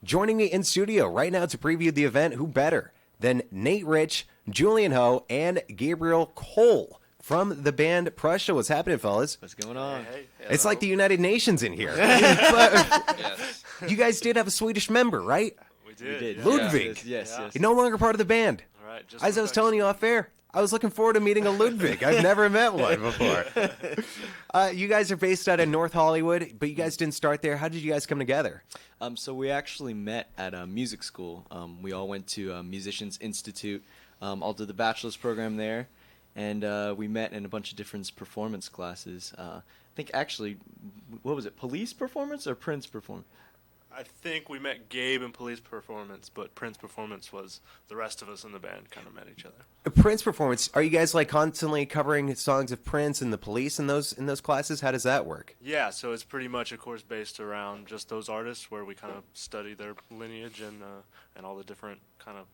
Joining me in studio right now to preview the event, who better than Nate Rich, Julian Ho, and Gabriel Cole from the band Prussia. What's happening, fellas? What's going on? Hey, It's like the United Nations in here. Yes. You guys did have a Swedish member, right? We did. We did. Ludwig. Yes. He's no longer part of the band. All right. Just As I was telling you off air, I was looking forward to meeting a Ludwig. I've never met one before. You guys are based out of North Hollywood, but you guys didn't start there. How did you guys come together? So we actually met at a music school. We all went to Musicians Institute, all did the bachelor's program there, and we met in a bunch of different performance classes. I think actually, what was it, police performance or Prince performance? I think we met Gabe in police performance, but Prince performance was the rest of us in the band kind of met each other. A Prince performance. Are you guys like constantly covering songs of Prince and the Police in those classes? How does that work? Yeah, so it's pretty much a course based around just those artists where we kind of study their lineage and all the different kind of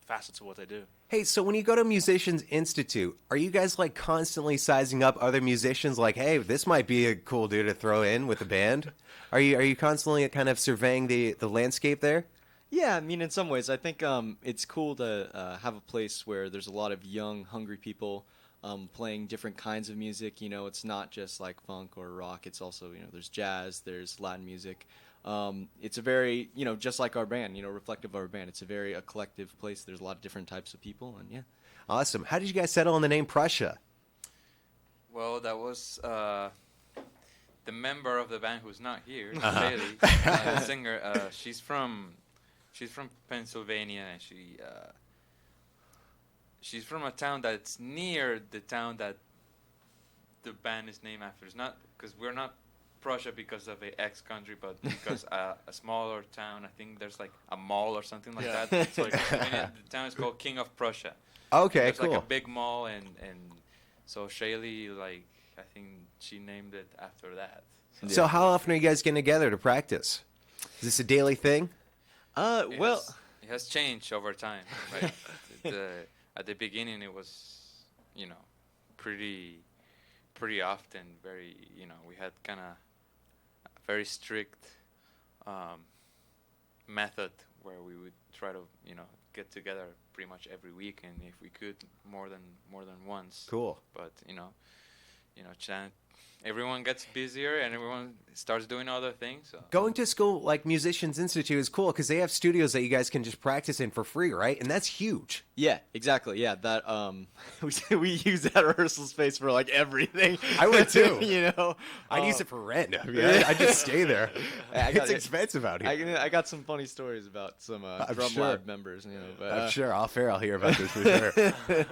facets of what they do. Hey, so when you go to Musicians Institute, are you guys like constantly sizing up other musicians? Like, hey, this might be a cool dude to throw in with the band. Are you constantly kind of surveying the landscape there? Yeah, I mean, in some ways, I think it's cool to have a place where there's a lot of young, hungry people playing different kinds of music. You know, it's not just like funk or rock. It's also, you know, there's jazz, there's Latin music. It's a very, you know, just like our band, you know, reflective of our band. It's a very collective place. There's a lot of different types of people, and yeah. Awesome. How did you guys settle on the name Prussia? Well, that was the member of the band who's not here, Bailey, the singer. She's from Pennsylvania, and she's from a town that's near the town that the band is named after. It's not because we're not Prussia because of a ex-country, but because a smaller town. I think there's like a mall or something like that. It's like, the town is called King of Prussia. Okay, There's cool. like a big mall, and so Shaylee, like, I think she named it after that. So how often are you guys getting together to practice? Is this a daily thing? Well, It has changed over time. Right? At the beginning, it was, you know, pretty often. Very, you know, we had kind of a very strict method where we would try to, you know, get together pretty much every week, and if we could, more than once. Cool. But you know, everyone gets busier and everyone starts doing other things. So. Going to school like Musicians Institute is cool because they have studios that you guys can just practice in for free, right? And that's huge. yeah, exactly. Yeah, that we use that rehearsal space for like everything. I would too. You know, I'd use it for rent. I mean, I just stay there. It's expensive out here. I got some funny stories about some Drum sure. Lab members. You know, but, I'm sure. Off air, I'll hear about this for sure.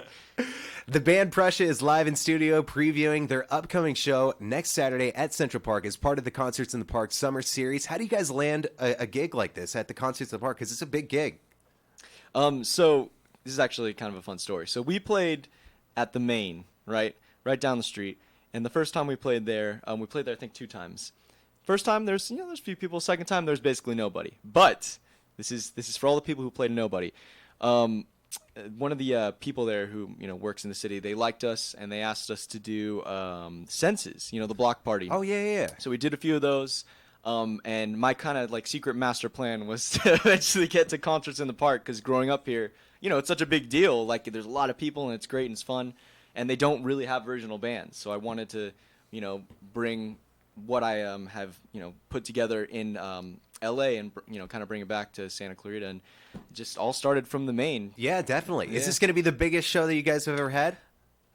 The band Prussia is live in studio previewing their upcoming show next Saturday at Central Park as part of the Concerts in the Park Summer Series. How do you guys land a gig like this at the Concerts in the Park? Because it's a big gig. So this is actually kind of a fun story. So we played at the Main, right down the street. And the first time we played there I think 2 times. First time there's a few people. Second time there's basically nobody. But this is for all the people who played nobody. One of the people there who works in the city, they liked us and they asked us to do senses, the block party. Oh yeah. So we did a few of those. And my kind of like secret master plan was to eventually get to Concerts in the Park, because growing up here, it's such a big deal. Like, there's a lot of people and it's great and it's fun, and they don't really have original bands. So I wanted to, bring what I have, put together in LA and kind of bring it back to Santa Clarita, and just all started from the Main. Yeah, definitely. Yeah. Is this going to be the biggest show that you guys have ever had?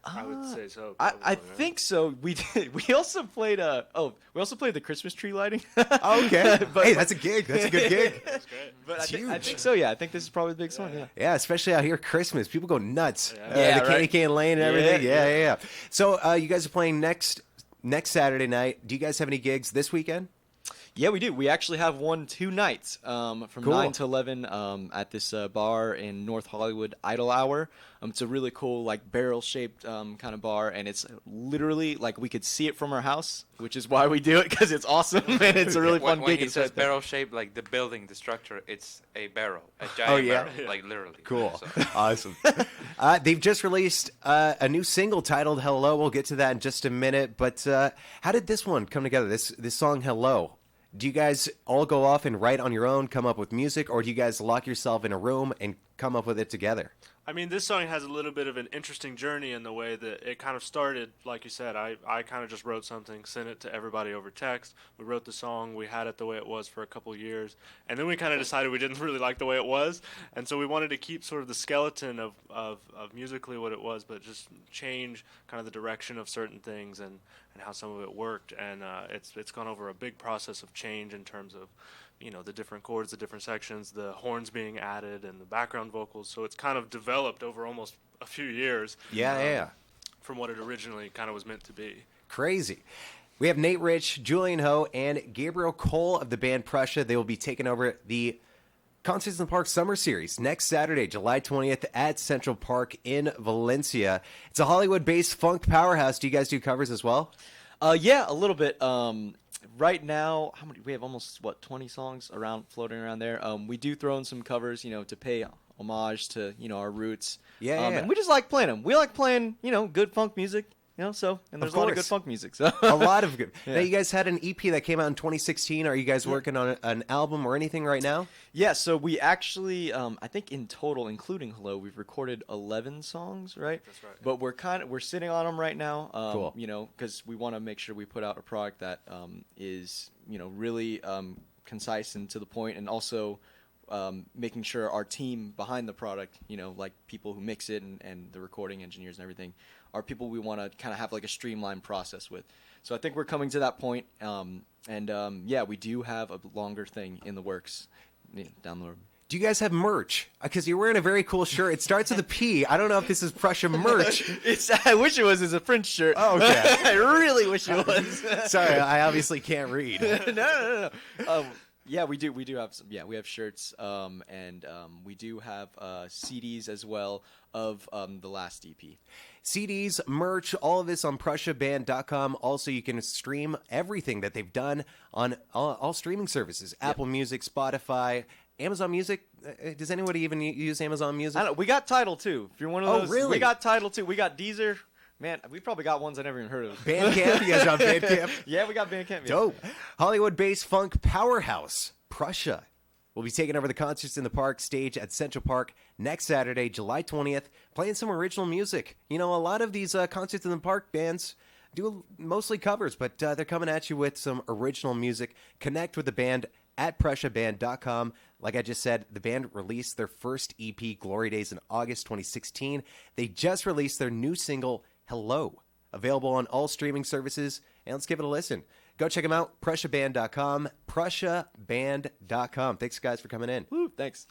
I would say so. I probably, right? think so. We did. We also played the Christmas tree lighting. Okay. But- hey, that's a gig. That's a good gig. That's great. But It's I huge. think so. Yeah, I think this is probably the biggest one. Yeah. Yeah, especially out here Christmas. People go nuts. Yeah. Yeah, the candy right. cane lane and everything. Yeah, Yeah. So you guys are playing next Saturday night. Do you guys have any gigs this weekend? Yeah, we do. We actually have 2 nights from Cool. 9 to 11 at this bar in North Hollywood, Idle Hour. It's a really cool, like, barrel-shaped kind of bar, and it's literally, like, we could see it from our house, which is why we do it, because it's awesome, and it's a really fun When gig. he It's says right there. barrel shape, like the building, the structure, it's a barrel, a giant yeah. barrel, like literally. Cool. So, Awesome. They've just released a new single titled Hello. We'll get to that in just a minute. But how did this one come together, this song Hello? Do you guys all go off and write on your own, come up with music, or do you guys lock yourself in a room and come up with it together? I mean, this song has a little bit of an interesting journey in the way that it kind of started, like you said, I kind of just wrote something, sent it to everybody over text. We wrote the song, we had it the way it was for a couple years, and then we kind of decided we didn't really like the way it was, and so we wanted to keep sort of the skeleton of musically what it was, but just change kind of the direction of certain things and how some of it worked, and it's gone over a big process of change in terms of, you know, the different chords, the different sections, the horns being added, and the background vocals. So it's kind of developed over almost a few years. Yeah. From what it originally kind of was meant to be. Crazy. We have Nate Rich, Julian Ho, and Gabriel Cole of the band Prussia. They will be taking over the Concerts in the Park Summer Series next Saturday, July 20th at Central Park in Valencia. It's a Hollywood-based funk powerhouse. Do you guys do covers as well? Yeah, a little bit. Right now, how many? We have almost 20 songs floating around there. We do throw in some covers, you know, to pay homage to, you know, our roots. Yeah. And we just like playing them. We like playing, you know, good funk music. You know, and there's a lot of good funk music. So a lot of good. Yeah. Now, you guys had an EP that came out in 2016. Are you guys working on an album or anything right now? Yeah, so we actually, I think in total, including Hello, we've recorded 11 songs, right? That's right. But we're sitting on them right now. Cool. You know, because we want to make sure we put out a product that is, you know, really concise and to the point, and also making sure our team behind the product, you know, like people who mix it and the recording engineers and everything, are people we want to kind of have like a streamlined process with. So I think we're coming to that point. Yeah, we do have a longer thing in the works down the road. Do you guys have merch? Because you're wearing a very cool shirt. It starts with a P. I don't know if this is Prussia merch. I wish it was. It's a French shirt. Oh, okay. I really wish it was. Sorry, I obviously can't read. No. Yeah, we do. We do have some. Yeah, we have shirts, and we do have CDs as well of the last EP. CDs, merch, all of this on PrussiaBand.com. Also, you can stream everything that they've done on all streaming services: Apple Music, Spotify, Amazon Music. Does anybody even use Amazon Music? I don't know. We got Tidal too. If you're one of those, really? We got Tidal too. We got Deezer. Man, we probably got ones I never even heard of. Bandcamp? You guys on Bandcamp? Yeah, we got Bandcamp. Yeah. Dope. Hollywood-based funk powerhouse, Prussia, will be taking over the Concerts in the Park stage at Central Park next Saturday, July 20th, playing some original music. You know, a lot of these Concerts in the Park bands do mostly covers, but they're coming at you with some original music. Connect with the band at PrussiaBand.com. Like I just said, the band released their first EP, Glory Days, in August 2016. They just released their new single, Hello, available on all streaming services, and let's give it a listen. Go check them out, PrussiaBand.com, PrussiaBand.com. Thanks, guys, for coming in. Woo, thanks.